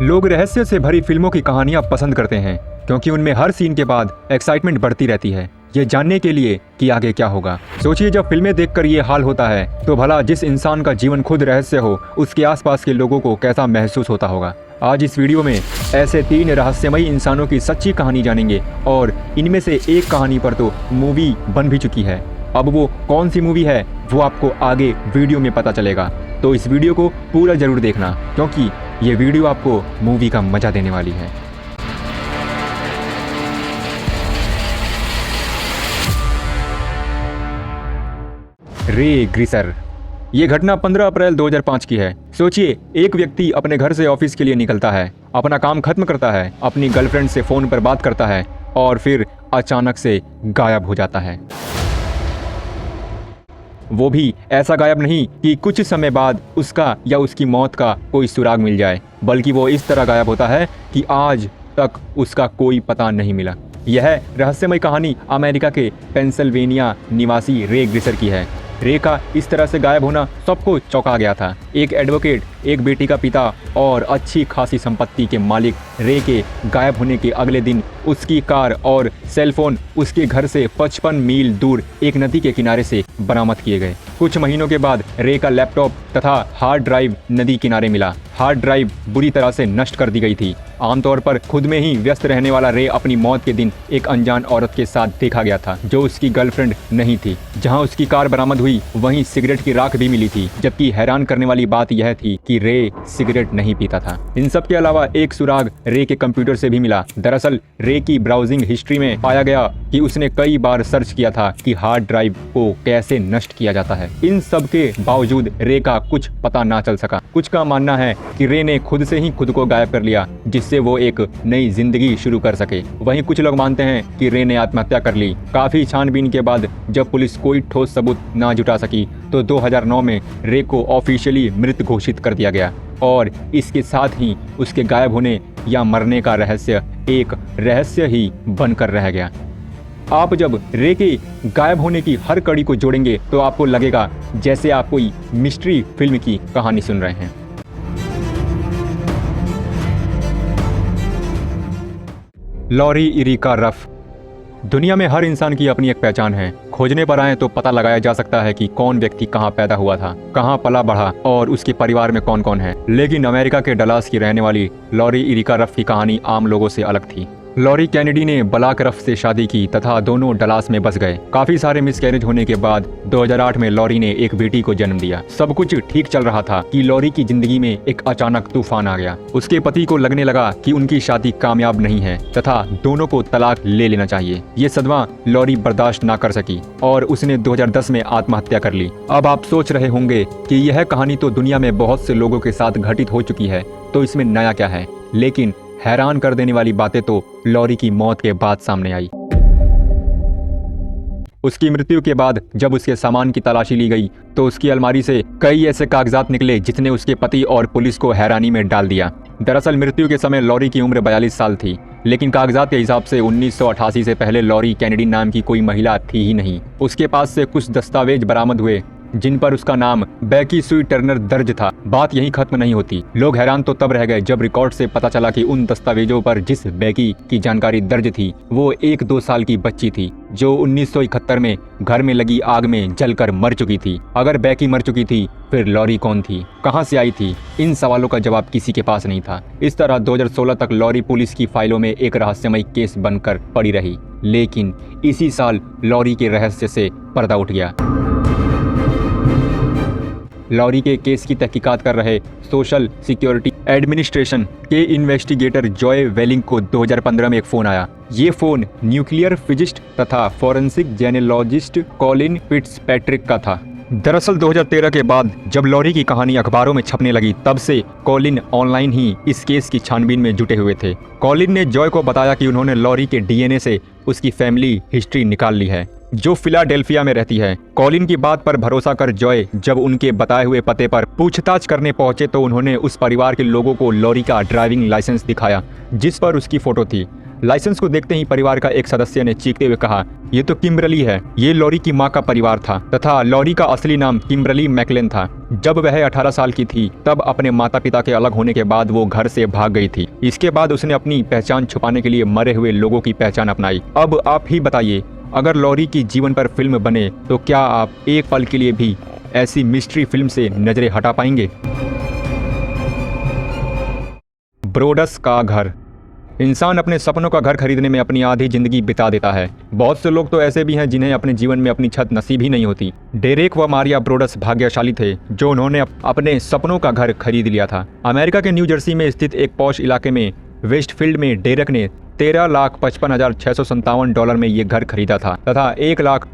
लोग रहस्य से भरी फिल्मों की कहानियां पसंद करते हैं क्योंकि उनमें हर सीन के बाद एक्साइटमेंट बढ़ती रहती है, ये जानने के लिए कि आगे क्या होगा। सोचिए, जब फिल्में देखकर ये हाल होता है तो भला जिस इंसान का जीवन खुद रहस्य हो, उसके आसपास के लोगों को कैसा महसूस होता होगा। आज इस वीडियो में ऐसे 3 रहस्यमयी इंसानों की सच्ची कहानी जानेंगे और इनमें से एक कहानी पर तो मूवी बन भी चुकी है। अब वो कौन सी मूवी है वो आपको आगे वीडियो में पता चलेगा, तो इस वीडियो को पूरा जरूर देखना क्योंकि ये वीडियो आपको मूवी का मजा देने वाली है। रे ग्रीसर। ये घटना 15 अप्रैल 2005 की है। सोचिए, एक व्यक्ति अपने घर से ऑफिस के लिए निकलता है, अपना काम खत्म करता है, अपनी गर्लफ्रेंड से फोन पर बात करता है और फिर अचानक से गायब हो जाता है। वो भी ऐसा गायब नहीं कि कुछ समय बाद उसका या उसकी मौत का कोई सुराग मिल जाए, बल्कि वो इस तरह गायब होता है कि आज तक उसका कोई पता नहीं मिला। यह रहस्यमय कहानी अमेरिका के पेंसिल्वेनिया निवासी रे ग्रीसर की है। रे का इस तरह से गायब होना सबको चौंका गया था। एक एडवोकेट, एक बेटी का पिता और अच्छी खासी संपत्ति के मालिक रे के गायब होने के अगले दिन उसकी कार और सेलफोन उसके घर से 55 मील दूर एक नदी के किनारे से बरामद किए गए। कुछ महीनों के बाद रे का लैपटॉप तथा हार्ड ड्राइव नदी किनारे मिला। हार्ड ड्राइव बुरी तरह से नष्ट कर दी गई थी। आमतौर पर खुद में ही व्यस्त रहने वाला रे अपनी मौत के दिन एक अनजान औरत के साथ देखा गया था जो उसकी गर्लफ्रेंड नहीं थी। जहां उसकी कार बरामद हुई वहीं सिगरेट की राख भी मिली थी, जबकि हैरान करने वाली बात यह थी कि रे सिगरेट नहीं पीता था। इन सब के अलावा एक सुराग रे के कंप्यूटर से भी मिला। दरअसल रे की ब्राउजिंग हिस्ट्री में पाया गया कि उसने कई बार सर्च किया था कि हार्ड ड्राइव को कैसे नष्ट किया जाता है। इन सब के बावजूद रे का कुछ पता ना चल सका। कुछ का मानना है कि रे ने खुद से ही खुद को गायब कर लिया जिससे वो एक नई जिंदगी शुरू कर सके। वहीं कुछ लोग मानते हैं कि रे ने आत्महत्या कर ली। काफी छानबीन के बाद जब पुलिस कोई ठोस सबूत ना जुटा सकी तो 2009 में रे को ऑफिशियली मृत घोषित कर दिया गया और इसके साथ ही उसके गायब होने या मरने का रहस्य एक रहस्य ही बनकर रह गया। आप जब रे के गायब होने की हर कड़ी को जोड़ेंगे तो आपको लगेगा जैसे आप कोई मिस्ट्री फिल्म की कहानी सुन रहे हैं। Lori Erika Ruff. दुनिया में हर इंसान की अपनी एक पहचान है। खोजने पर आए तो पता लगाया जा सकता है कि कौन व्यक्ति कहाँ पैदा हुआ था, कहाँ पला बढ़ा और उसके परिवार में कौन कौन है। लेकिन अमेरिका के डलास की रहने वाली लॉरी इरिका रफ की कहानी आम लोगों से अलग थी। लॉरी कैनेडी ने बलाक रफ से शादी की तथा दोनों डलास में बस गए। काफी सारे मिसकैरेज होने के बाद 2008 में लॉरी ने एक बेटी को जन्म दिया। सब कुछ ठीक चल रहा था कि लॉरी की जिंदगी में एक अचानक तूफान आ गया। उसके पति को लगने लगा कि उनकी शादी कामयाब नहीं है तथा दोनों को तलाक ले लेना चाहिए। ये सदमा लॉरी बर्दाश्त ना कर सकी और उसने 2010 में आत्महत्या कर ली। अब आप सोच रहे होंगे कि यह कहानी तो दुनिया में बहुत से लोगों के साथ घटित हो चुकी है, तो इसमें नया क्या है। लेकिन हैरान कर देने वाली बातें तो लॉरी की मौत के बाद सामने आई। उसकी मृत्यु के बाद जब उसके सामान की तलाशी ली गई तो उसकी अलमारी से कई ऐसे कागजात निकले जिसने उसके पति और पुलिस को हैरानी में डाल दिया। दरअसल मृत्यु के समय लॉरी की उम्र 42 साल थी, लेकिन कागजात के हिसाब से 1988 से पहले लॉरी कैनेडी नाम की कोई महिला थी ही नहीं। उसके पास से कुछ दस्तावेज बरामद हुए जिन पर उसका नाम बेकी सुई टर्नर दर्ज था। बात यहीं खत्म नहीं होती। लोग हैरान तो तब रह गए जब रिकॉर्ड से पता चला कि उन दस्तावेजों पर जिस बेकी की जानकारी दर्ज थी वो 1-2 साल की बच्ची थी जो 1971 में घर में लगी आग में जलकर मर चुकी थी। अगर बेकी मर चुकी थी फिर लॉरी कौन थी, कहां से आई थी? इन सवालों का जवाब किसी के पास नहीं था। इस तरह 2016 तक लॉरी पुलिस की फाइलों में एक रहस्यमय केस बनकर पड़ी रही। लेकिन इसी साल लॉरी के रहस्य से पर्दा उठ गया। लॉरी के केस की तहकीकात कर रहे सोशल सिक्योरिटी एडमिनिस्ट्रेशन के इन्वेस्टिगेटर जॉय वेलिंग को 2015 में एक फोन आया। ये फोन न्यूक्लियर फिजिस्ट तथा फॉरेंसिक जेनेलॉजिस्ट कॉलिन फिट्जपैट्रिक का था। दरअसल 2013 के बाद जब लॉरी की कहानी अखबारों में छपने लगी तब से कॉलिन ऑनलाइन ही इस केस की छानबीन में जुटे हुए थे। कॉलिन ने जॉय को बताया कि उन्होंने लॉरी के डीएनए से उसकी फैमिली हिस्ट्री निकाल ली है जो फिलाडेल्फिया में रहती है। कॉलिन की बात पर भरोसा कर जॉय जब उनके बताए हुए पते पर पूछताछ करने पहुंचे तो उन्होंने उस परिवार के लोगों को लॉरी का ड्राइविंग लाइसेंस दिखाया जिस पर उसकी फोटो थी। लाइसेंस को देखते ही परिवार का एक सदस्य ने चीखते हुए कहा, ये तो किम्बरली है। ये लॉरी की मां का परिवार था तथा लॉरी का असली नाम किम्बरली मैकलेन था। जब वह 18 साल की थी तब अपने माता पिता के अलग होने के बाद वो घर से भाग गई थी। इसके बाद उसने अपनी पहचान छुपाने के लिए मरे हुए लोगों की पहचान अपनाई। अब आप ही बताइए, अगर लॉरी की जीवन पर फिल्म बने तो क्या आप एक पल के लिए भी ऐसी मिस्ट्री फिल्म से नजरें हटा पाएंगे? ब्रोडस का घर। इंसान अपने सपनों का घर खरीदने में अपनी आधी जिंदगी बिता देता है। बहुत से लोग तो ऐसे भी हैं जिन्हें अपने जीवन में अपनी छत नसीब ही नहीं होती। डेरेक व मारिया ब्रोडस भाग्यशाली थे जो उन्होंने अपने सपनों का घर खरीद लिया था। अमेरिका के न्यू जर्सी में स्थित एक पॉश इलाके में वेस्टफील्ड में डेरेक ने $13,55,657 में ये घर खरीदा था तथा $1 लाख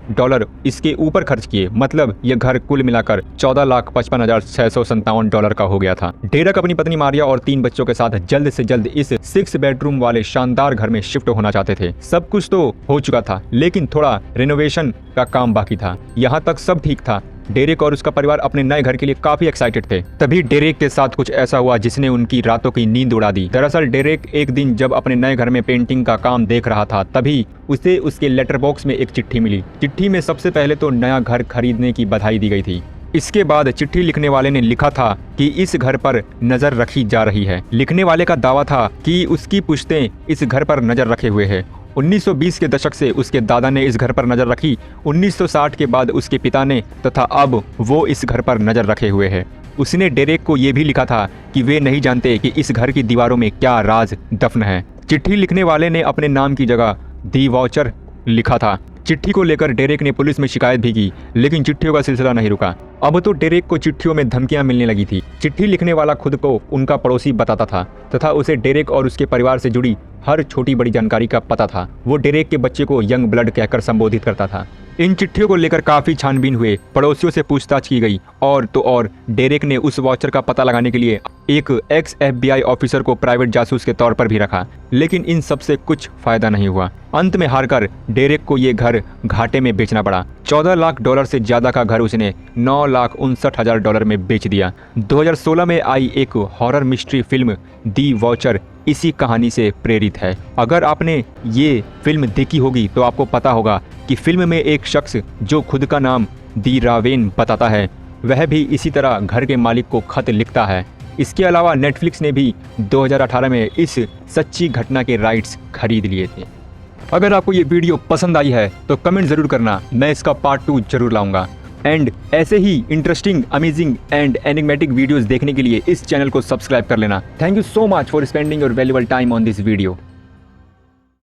इसके ऊपर खर्च किए। मतलब ये घर कुल मिलाकर $14,55,657 का हो गया था। डेरेक अपनी पत्नी मारिया और 3 बच्चों के साथ जल्द से जल्द इस 6 बेडरूम वाले शानदार घर में शिफ्ट होना चाहते थे। सब कुछ तो हो चुका था लेकिन थोड़ा रेनोवेशन का काम बाकी था। यहाँ तक सब ठीक था। डेरेक और उसका परिवार अपने नए घर के लिए काफी एक्साइटेड थे। तभी डेरेक के साथ कुछ ऐसा हुआ जिसने उनकी रातों की नींद उड़ा दी। दरअसल डेरेक एक दिन जब अपने नए घर में पेंटिंग का काम देख रहा था तभी उसे उसके लेटर बॉक्स में एक चिट्ठी मिली। चिट्ठी में सबसे पहले तो नया घर खरीदने की बधाई दी गई थी। इसके बाद चिट्ठी लिखने वाले ने लिखा था कि इस घर पर नजर रखी जा रही है। लिखने वाले का दावा था कि उसकी पुश्तें इस घर पर नजर रखे हुए हैं। 1920 के दशक से उसके दादा ने इस घर पर नजर रखी। 1960 के बाद उसके पिता ने तथा अब वो इस घर पर नजर रखे हुए हैं। उसने डेरेक को ये भी लिखा था कि वे नहीं जानते कि इस घर की दीवारों में क्या राज दफन है। चिट्ठी लिखने वाले ने अपने नाम की जगह दी वाउचर लिखा था। चिट्ठी को लेकर डेरेक ने पुलिस में शिकायत भी की लेकिन चिट्ठियों का सिलसिला नहीं रुका। अब तो डेरेक को चिट्ठियों में धमकियां मिलने लगी थी। चिट्ठी लिखने वाला खुद को उनका पड़ोसी बताता था तथा उसे डेरेक और उसके परिवार से जुड़ी हर छोटी बड़ी जानकारी का पता था। वो डेरेक के बच्चे को यंग ब्लड कहकर संबोधित करता था। इन चिट्ठियों को लेकर काफी छानबीन हुए, पड़ोसियों से पूछताछ की गई और तो और डेरेक ने उस वाउचर का पता लगाने के लिए एक एक्स FBI ऑफिसर को प्राइवेट जासूस के तौर पर भी रखा लेकिन इन सब से कुछ फायदा नहीं हुआ। अंत में हारकर डेरेक को ये घर घाटे में बेचना पड़ा। $14 लाख से ज्यादा का घर उसने $9,59,000 में बेच दिया। 2016 में आई एक हॉरर मिस्ट्री फिल्म दी वाउचर इसी कहानी से प्रेरित है। अगर आपने ये फिल्म देखी होगी तो आपको पता होगा कि फिल्म में एक शख्स जो खुद का नाम दी रावेन बताता है वह भी इसी तरह घर के मालिक को खत लिखता है। इसके अलावा नेटफ्लिक्स ने भी 2018 में इस सच्ची घटना के राइट्स खरीद लिए थे। अगर आपको ये वीडियो पसंद आई है तो कमेंट ज़रूर करना, मैं इसका पार्ट 2 जरूर लाऊंगा। एंड ऐसे ही interesting, amazing and enigmatic videos देखने के लिए इस चैनल को सब्सक्राइब कर लेना। Thank you so much for spending your valuable time on this video.